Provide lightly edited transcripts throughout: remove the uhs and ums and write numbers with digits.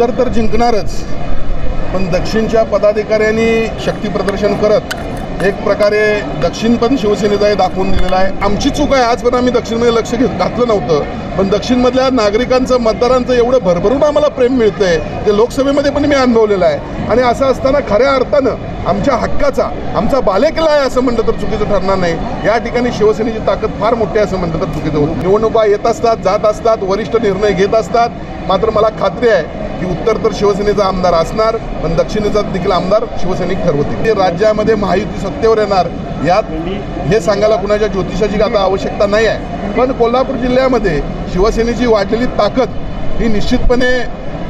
उत्तर तर जिंकणारच, पण दक्षिणच्या पदाधिकाऱ्यांनी शक्ती प्रदर्शन करत एक प्रकारे दक्षिण पण शिवसेनेचा दाखवून दिलेला आहे. आमची चूक आहे, आजपर्यंत आम्ही दक्षिणमध्ये लक्ष घातलं नव्हतं, पण दक्षिणमधल्या नागरिकांचं मतदारांचं एवढं भरभरून आम्हाला प्रेम मिळतंय ते लोकसभेमध्ये पण मी अनुभवलेलं आहे. आणि असं असताना खऱ्या अर्थानं आमच्या हक्काचा आमचा बालेकिल्ला आहे असं म्हटलं तर चुकीचं ठरणार नाही. या ठिकाणी शिवसेनेची ताकद फार मोठी आहे असं म्हटलं तर चुकीचं होतं. निवडणुका येत असतात, जात असतात, वरिष्ठ निर्णय घेत असतात, मात्र मला खात्री आहे की उत्तर तर शिवसेनेचा आमदार असणार, पण दक्षिणेचा देखील आमदार शिवसैनिक ठरवतील. ते राज्यामध्ये महायुती सत्तेवर येणार यात हे सांगायला कुणाच्या ज्योतिषाची आता आवश्यकता नाही आहे. पण कोल्हापूर जिल्ह्यामध्ये शिवसेनेची वाढलेली ताकद ही निश्चितपणे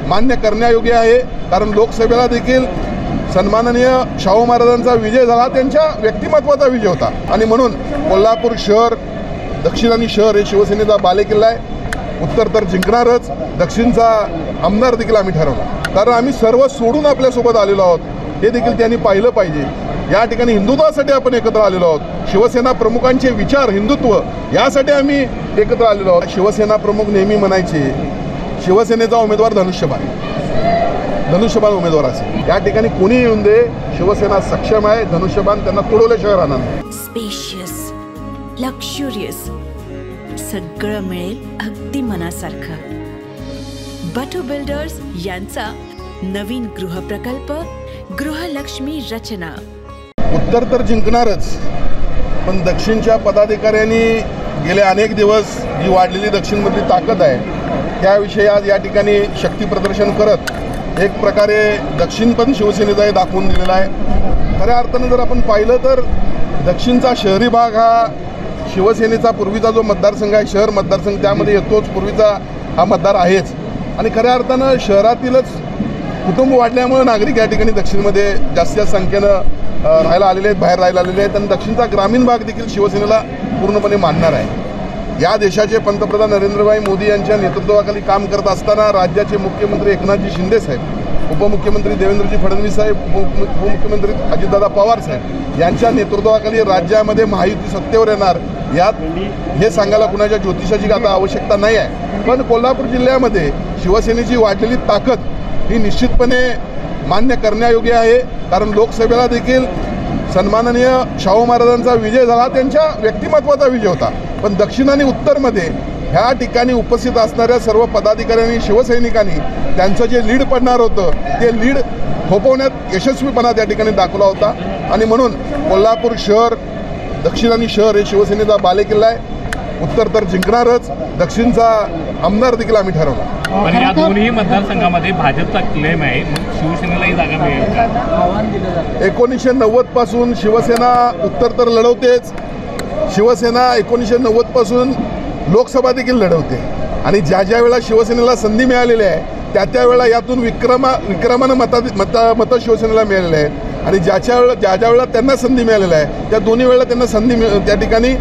मान्य करण्यायोग्य आहे. कारण लोकसभेला देखील सन्माननीय शाहू महाराजांचा विजय झाला, त्यांच्या व्यक्तिमत्वाचा विजय होता. आणि म्हणून कोल्हापूर शहर, दक्षिण आणि शहर हे शिवसेनेचा बालेकिल्ला आहे. उत्तर तर जिंकणारच, दक्षिणचा आमदार देखील आम्ही ठरवला. कारण आम्ही सर्व सोडून आपल्यासोबत आलेलो आहोत हे देखील त्यांनी पाहिलं पाहिजे. या ठिकाणी हिंदुत्वासाठी आपण एकत्र आलेलो आहोत. शिवसेना प्रमुखांचे विचार हिंदुत्व यासाठी आम्ही एकत्र आलेलो आहोत. शिवसेना प्रमुख नेहमी म्हणायचे शिवसेनेचा उमेदवार धनुष्यबाण उमेदवार असेल. या ठिकाणी कोणी येऊन दे, शिवसेना सक्षम आहे. धनुष्यबाण त्यांना तुडवल्याशिवाय राहणार नाही. स्पेशियस, लक्झुरियस, सगळं मिळेल अगदी मनासारखं. बटू बिल्डर्स यांचा नवीन गृहप्रकल्प गृहलक्ष्मी रचना. उत्तर तर जिंकणारच, पण दक्षिणच्या पदाधिकाऱ्यांनी गेले अनेक दिवस जी वाढलेली दक्षिणमधली ताकद आहे त्याविषयी आज या ठिकाणी शक्ती प्रदर्शन करत एक प्रकारे दक्षिण पण शिवसेनेचा दाखवून दिलेला आहे. खऱ्या अर्थानं जर आपण पाहिलं तर दक्षिणचा शहरी भाग हा शिवसेनेचा पूर्वीचा जो मतदारसंघ आहे, शहर मतदारसंघ, त्यामध्ये येतोच, पूर्वीचा हा मतदार आहेच. आणि खऱ्या अर्थानं शहरातीलच कुटुंब वाढल्यामुळे नागरिक या ठिकाणी दक्षिणमध्ये जास्तीत संख्येनं राहायला आलेले आहेत, बाहेर राहायला आलेले आहेत. आणि दक्षिणचा ग्रामीण भाग देखील शिवसेनेला पूर्णपणे मानणार आहे. या देशाचे पंतप्रधान नरेंद्रभाई मोदी यांच्या नेतृत्वाखाली काम करत असताना राज्याचे मुख्यमंत्री एकनाथजी शिंदे साहेब, उपमुख्यमंत्री देवेंद्रजी फडणवीस साहेब, उपमुख्यमंत्री अजितदादा पवार साहेब यांच्या नेतृत्वाखाली राज्यामध्ये महायुती सत्तेवर येणार यात हे सांगायला कुणाच्या ज्योतिषाची आता आवश्यकता नाही आहे. पण कोल्हापूर जिल्ह्यामध्ये शिवसेनेची वाढलेली ताकद ही निश्चितपणे मान्य करण्यायोग्य आहे. कारण लोकसभेला देखील सन्माननीय शाहू महाराजांचा विजय झाला, त्यांच्या व्यक्तिमत्वाचा विजय होता. पण दक्षिण आणि उत्तरमध्ये ह्या ठिकाणी उपस्थित असणाऱ्या सर्व पदाधिकाऱ्यांनी, शिवसैनिकांनी त्यांचं जे लीड पडणार होतं ते लीड थोपवण्यात यशस्वीपणा त्या ठिकाणी दाखवला होता. आणि म्हणून कोल्हापूर शहर, दक्षिण आणि शहर हे शिवसेनेचा बालेकिल्ला आहे. उत्तर तर जिंकणारच, दक्षिणचा आमदार देखील आम्ही ठरवला. पण या दोन्ही मतदारसंघामध्ये भाजपचा क्लेम आहे, शिवसेनेलाही जागा मिळेल का? 1990 पासून शिवसेना उत्तर तर लढवतेच. शिवसेना 1990 पासून लोकसभा देखील लढवते. आणि ज्या ज्या वेळेला शिवसेनेला संधी मिळालेली आहे त्या वेळेला यातून विक्रमानं मतं शिवसेनेला मिळालेले आहेत. आणि ज्या ज्या वेळेला त्यांना संधी मिळालेली आहे त्या दोन्ही वेळेला त्यांना संधी त्या ठिकाणी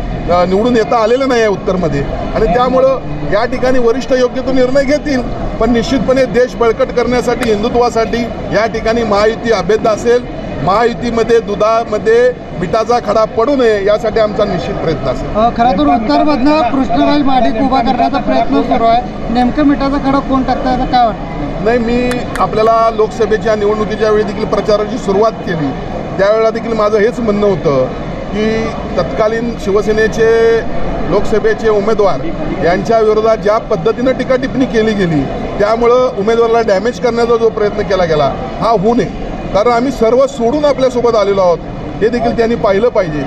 निवडून येता आलेलं नाही आहे उत्तरमध्ये. आणि त्यामुळं या ठिकाणी वरिष्ठ योग्य तो निर्णय घेतील. पण निश्चितपणे देश बळकट करण्यासाठी, हिंदुत्वासाठी या ठिकाणी महायुती अभेद्य असेल. महायुतीमध्ये दुधामध्ये मिठाचा खडा पडू नये यासाठी आमचा निश्चित प्रयत्न असेल. खरं तर उत्तरमधनं कृष्णराज महाडिक उभा करण्याचा प्रयत्न सुरू आहे. नेमकं मिठाचा खडा कोण टाकतं असं काय वाटतं? नाही, मी आपल्याला लोकसभेच्या निवडणुकीच्या वेळी देखील प्रचाराची सुरुवात केली त्यावेळेला देखील माझं हेच म्हणणं होतं की तत्कालीन शिवसेनेचे लोकसभेचे उमेदवार यांच्या विरोधात ज्या पद्धतीनं टीका टिप्पणी केली गेली त्यामुळं उमेदवाराला डॅमेज करण्याचा जो प्रयत्न केला गेला हा होऊ नये. कारण आम्ही सर्व सोडून आपल्यासोबत आलेलो आहोत हे देखील त्यांनी पाहिलं पाहिजे.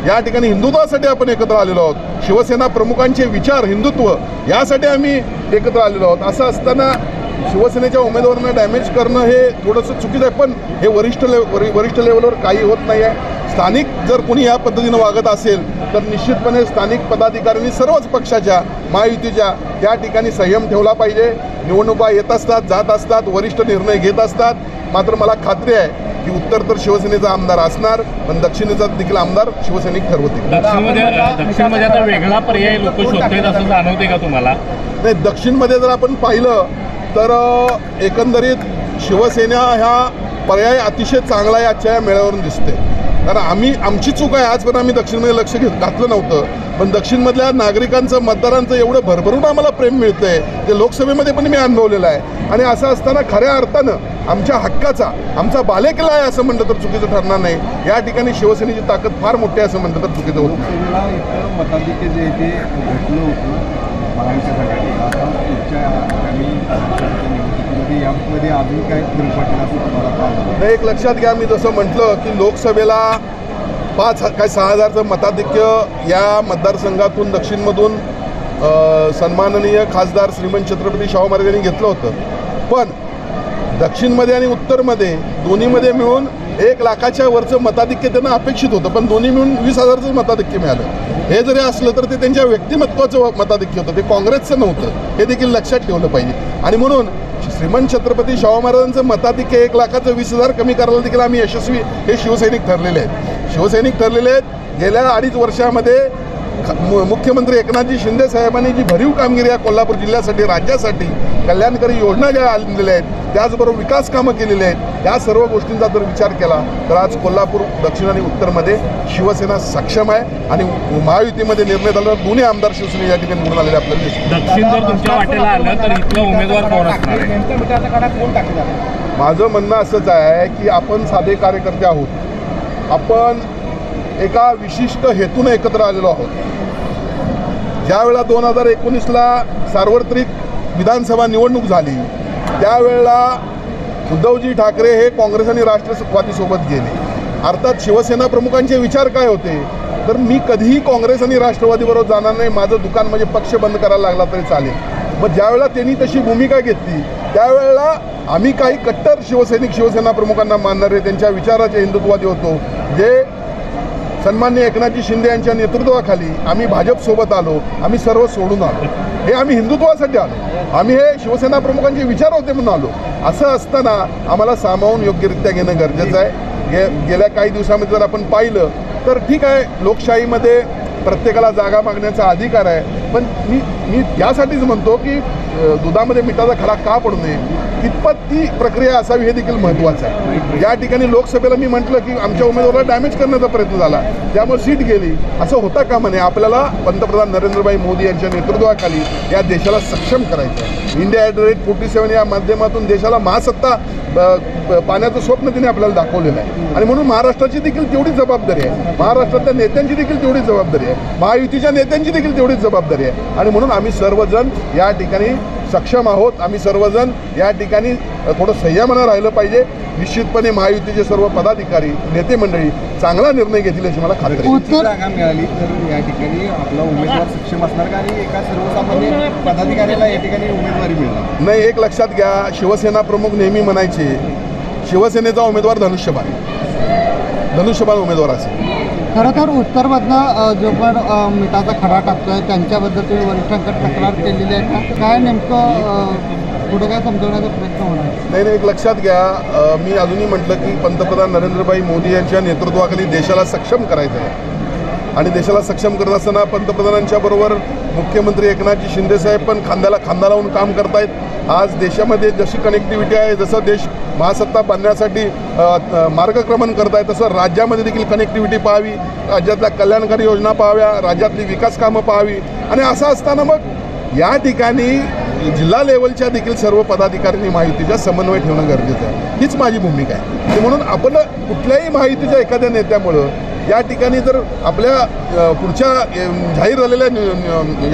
या ठिकाणी हिंदुत्वासाठी आपण एकत्र आलेलो आहोत. शिवसेना प्रमुखांचे विचार हिंदुत्व यासाठी आम्ही एकत्र आलेलो आहोत. असं असताना शिवसेनेच्या उमेदवारांना डॅमेज करणं हे थोडंसं चुकीचं आहे. पण हे वरिष्ठ लेवलवर काही होत नाही आहे. स्थानिक जर कोणी या पद्धतीनं वागत असेल तर निश्चितपणे स्थानिक पदाधिकाऱ्यांनी सर्वच पक्षाच्या, महायुतीच्या त्या ठिकाणी संयम ठेवला पाहिजे. निवडणुका येत असतात, जात असतात, वरिष्ठ निर्णय घेत असतात, मात्र मला खात्री आहे की उत्तर तर शिवसेनेचा आमदार असणार, पण दक्षिणेचा देखील आमदार शिवसैनिक ठरवतील. दक्षिणमध्ये आता वेगळा पर्याय लोक शोधतात असं जाणवते का तुम्हाला? नाही, दक्षिणमध्ये जर आपण पाहिलं तर एकंदरीत शिवसेना ह्या पर्याय अतिशय चांगला आहे आजच्या या मेळाव्यावरून दिसते. कारण आमची चूक आहे, आजपर्यंत आम्ही दक्षिणमध्ये लक्ष घातलं नव्हतं, पण दक्षिणमधल्या नागरिकांचं मतदारांचं एवढं भरभरून आम्हाला प्रेम मिळतंय ते लोकसभेमध्ये पण मी अनुभवलेलं आहे. आणि असं असताना खऱ्या अर्थानं आमच्या हक्काचा आमचा बालेकिल्ला आहे असं म्हटलं तर चुकीचं ठरणार नाही. या ठिकाणी शिवसेनेची ताकद फार मोठी आहे असं म्हटलं तर चुकीचं होतं. लोकसभेला इतर मताधिक्य जे ते घटलं होतं महाविकास आघाडी, आता पुढच्या आगामी निवडणुकीमध्ये यामध्ये अजून काय फरक पडला असं तुम्हाला पाहतो? एक लक्षात घ्या, मी जसं म्हटलं की लोकसभेला 6,000चं मताधिक्य या मतदारसंघातून दक्षिणमधून सन्माननीय खासदार श्रीमंत छत्रपती शाहू महाराज यांनी घेतलं होतं. पण दक्षिणमध्ये आणि उत्तरमध्ये दोन्हीमध्ये मिळून 1 लाखाच्या वरचं मताधिक्य त्यांना अपेक्षित होतं, पण दोन्ही मिळून 20,000चं मताधिक्य मिळालं. हे जरी असलं तर ते त्यांच्या व्यक्तिमत्वाचं मताधिक्य होतं, ते काँग्रेसचं नव्हतं. हे देखील लक्षात ठेवलं पाहिजे. आणि म्हणून श्रीमंत छत्रपती शाहू महाराजांचं मताधिक्य 1 लाखाचं 20,000 कमी करायला देखील आम्ही यशस्वी हे शिवसैनिक ठरलेले आहेत. शिवसैनिक ठरलेले आहेत. गेल्या 2.5 वर्षामध्ये मुख्यमंत्री एकनाथजी शिंदे साहेबांनी जी भरीव कामगिरी या कोल्हापूर जिल्ह्यासाठी राज्यासाठी कल्याणकारी योजना ज्या आणलेल्या आहेत, त्याचबरोबर विकास कामं केलेली आहेत, या सर्व गोष्टींचा जर विचार केला तर आज कोल्हापूर दक्षिण आणि उत्तरमध्ये शिवसेना सक्षम आहे. आणि महायुतीमध्ये निर्णय झाला दोन्ही आमदार शिवसेने या ठिकाणी निवडून आलेले आपल्याला दिसतात. दक्षिण जर तुमच्या वाटेला आलं तर इथला उमेदवार कोण असणार आहे? नेमकं मिठाचा खडा कोण टाकला? माझं म्हणणं असंच आहे की आपण साधे कार्यकर्ते आहोत. आपण एका विशिष्ट हेतून एकत्र आलेलो आहोत. ज्यावेळेला 2019ला सार्वत्रिक विधानसभा निवडणूक झाली त्यावेळेला उद्धवजी ठाकरे हे काँग्रेस आणि राष्ट्रवादीसोबत गेले. अर्थात शिवसेना प्रमुखांचे विचार काय होते तर मी कधीही काँग्रेस आणि राष्ट्रवादीबरोबर जाणार नाही, माझं दुकान म्हणजे पक्ष बंद करायला लागला तरी चालेल. मग ज्यावेळेला त्यांनी तशी भूमिका घेतली त्यावेळेला आम्ही काही कट्टर शिवसेना प्रमुखांना मानणारे त्यांच्या विचाराचे हिंदुत्ववादी होतो, जे सन्माननीय एकनाथजी शिंदे यांच्या नेतृत्वाखाली आम्ही भाजपसोबत आलो. आम्ही सर्व सोडून आलो. हे आम्ही हिंदुत्वासाठी आलो. आम्ही हे शिवसेना प्रमुखांचे विचार होते म्हणून आलो. असं असताना आम्हाला सामावून योग्यरित्या घेणं गरजेचं आहे. गेल्या काही दिवसामध्ये जर आपण पाहिलं तर ठीक आहे, लोकशाहीमध्ये प्रत्येकाला जागा मागण्याचा अधिकार आहे, पण मी यासाठीच म्हणतो की दुधामध्ये मिठाचा खडा का पडू नये, कितपत ती प्रक्रिया असावी हे देखील महत्त्वाचं आहे. या ठिकाणी लोकसभेला मी म्हटलं की आमच्या उमेदवाराला डॅमेज करण्याचा प्रयत्न झाला, त्यामुळे सीट गेली. असं होता कामा नये. आपल्याला पंतप्रधान नरेंद्रभाई मोदी यांच्या नेतृत्वाखाली या देशाला सक्षम करायचं आहे. इंडिया@47 या माध्यमातून देशाला महासत्ता पाण्याचं स्वप्न तिने आपल्याला दाखवलेलं आहे. आणि म्हणून महाराष्ट्राची देखील तेवढीच जबाबदारी आहे, महाराष्ट्रातल्या नेत्यांची देखील तेवढीच जबाबदारी आहे, महायुतीच्या नेत्यांची देखील तेवढीच जबाबदारी आहे. आणि म्हणून आम्ही सर्वजण या ठिकाणी सक्षम आहोत. आम्ही सर्वजण या ठिकाणी थोडं संयमानं राहिलं पाहिजे. निश्चितपणे महायुतीचे सर्व पदाधिकारी नेते मंडळी चांगला निर्णय घेतील अशी मला खात्री आहे. जर जागा मिळाली तर या ठिकाणी आपला उमेदवार सक्षम असणार का आणि एका सर्वसामान्य पदाधिकाऱ्याला या ठिकाणी उमेदवारी मिळणार नाही, एक लक्षात घ्या, शिवसेना प्रमुख नेहमी म्हणायचे शिवसेनेचा उमेदवार धनुष्यबाण उमेदवार असेल. खरं तर उत्तरमधनं जो पण मिठाचा खडा टाकतोय त्यांच्याबद्दल तुम्ही वरिष्ठांकडे तक्रार केलेली आहे का? काय नेमकं पुढे काय समजवण्याचा प्रयत्न होणार? नाही, एक लक्षात घ्या, मी अजूनही म्हटलं की पंतप्रधान नरेंद्रभाई मोदी यांच्या नेतृत्वाखाली देशाला सक्षम करायचं आहे. आणि देशाला सक्षम करत असताना पंतप्रधानांच्या बरोबर मुख्यमंत्री एकनाथजी शिंदेसाहेब पण खांद्याला खांदा लावून काम करतायत. आज देशामध्ये जशी कनेक्टिव्हिटी आहे, जसं देश महासत्ता बांधण्यासाठी मार्गक्रमण करत आहे, तसं राज्यामध्ये देखील कनेक्टिव्हिटी पाहावी, राज्यातल्या कल्याणकारी योजना पाहाव्या, राज्यातली विकास कामं पाहावी. आणि असं असताना मग या ठिकाणी जिल्हा लेवलच्या देखील सर्व पदाधिकाऱ्यांनी महायुतीच्या समन्वय ठेवणं गरजेचं आहे. हीच माझी भूमिका आहे. म्हणून आपण कुठल्याही महायुतीच्या एखाद्या नेत्यामुळं या ठिकाणी जर आपल्या पुढच्या जाहीर झालेल्या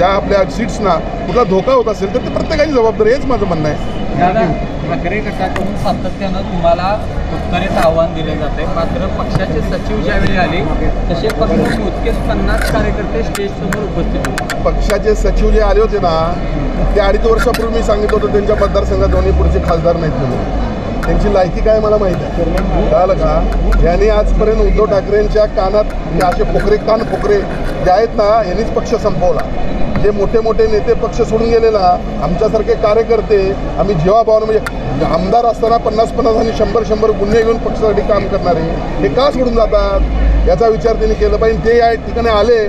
या आपल्या सीट्सना कुठला धोका होत असेल तर ते प्रत्येकाची जबाबदारी, हेच माझं म्हणणं आहे. दादा, ठाकरे गटाकडून सातत्यानं तुम्हाला उत्तरेचं आव्हान दिलं जाते, मात्र पक्षाचे सचिव ज्यावेळी आले तसे फक्त मोजकेच 50 कार्यकर्ते स्टेजसमोर उपस्थित होते. पक्षाचे सचिव जे आले होते ना, ते 2.5 वर्षापूर्वी मी सांगितलं होतं त्यांच्या मतदारसंघात दोन्ही पुढचे खासदार नाहीत म्हणून. त्यांची लायकी काय मला माहीत आहे, कळालं का? यांनी आजपर्यंत उद्धव ठाकरेंच्या कानात हे असे कान फोकरे जे आहेत ना, यांनीच पक्ष संपवला. जे मोठे मोठे नेते पक्ष सोडून गेलेला, आमच्यासारखे कार्यकर्ते आम्ही जीवाभावानं म्हणजे आमदार असताना 50-50 आणि 100-100 गुन्हे घेऊन पक्षासाठी काम करणारे हे का सोडून जातात याचा विचार त्यांनी केला पाहिजे. ते या ठिकाणी आले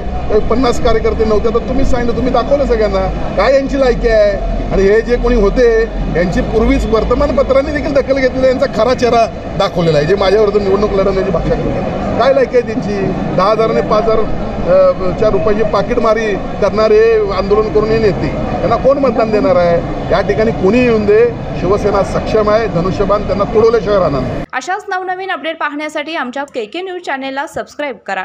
50 कार्यकर्ते नव्हते, तर तुम्हीच सांगितलं, तुम्ही दाखवलं सगळ्यांना काय यांची लायकी आहे. आणि हे जे कोणी होते यांची पूर्वीच वर्तमानपत्रांनी देखील दखल घेतलेली, यांचा खरा चेहरा दाखवलेला आहे, जे माझ्यावर निवडणूक लढवण्याची भाषा करतात. काय लायकी आहे त्यांची? 10,000 आणि 5,000 रुपयाची पाकिटमारी करणारे आंदोलन करून नेते त्यांना कोण मतदान देणार आहे? या ठिकाणी कोणी येऊन दे, शिवसेना सक्षम आहे, धनुष्यबाण त्यांना तुडवल्याशिवाय राहणार नाही. अशाच नवनवीन अपडेट पाहण्यासाठी आमच्या KK न्यूज चॅनेलला सबस्क्राईब करा.